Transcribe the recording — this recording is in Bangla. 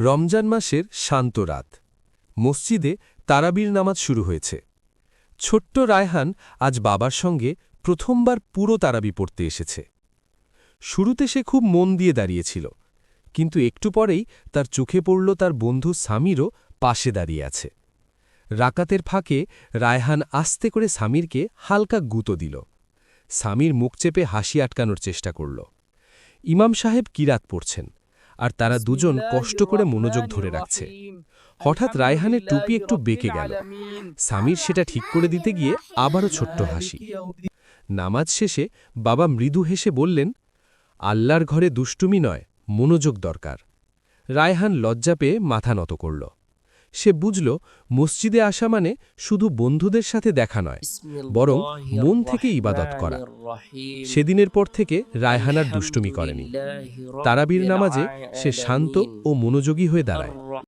রমজান মাসের শান্ত রাত মসজিদে তারাবির নামাজ শুরু হয়েছে। ছোট্ট রায়হান আজ বাবার সঙ্গে প্রথমবার পুরো তারাবি পড়তে এসেছে। শুরুতে সে খুব মন দিয়ে দাঁড়িয়েছিল, কিন্তু একটু পরেই তার চোখে পড়ল তার বন্ধু সামিরও পাশে দাঁড়িয়ে আছে। রাকাতের ফাঁকে রায়হান আস্তে করে সামিরকে হালকা গুঁতো দিল। সামির মুখ চেপে হাসি আটকানোর চেষ্টা করল। ইমাম সাহেব কিরাত পড়ছেন, আর তারা দুজন কষ্ট করে মনোযোগ ধরে রাখছে। হঠাৎ রায়হানের টুপি একটু বেঁকে গেল। সামির সেটা ঠিক করে দিতে গিয়ে আবারও ছোট্ট হাসি। নামাজ শেষে বাবা মৃদু হেসে বললেন, আল্লাহর ঘরে দুষ্টুমি নয়, মনোযোগ দরকার। রায়হান লজ্জা পেয়ে মাথা নত করল। সে বুঝল, মসজিদে আসা মানে শুধু বন্ধুদের সাথে দেখা নয়, বরং মন থেকে ইবাদত করা। সেদিনের পর থেকে রায়হান আর দুষ্টুমি করেনি। তারাবির নামাজে সে শান্ত ও মনোযোগী হয়ে দাঁড়ায়।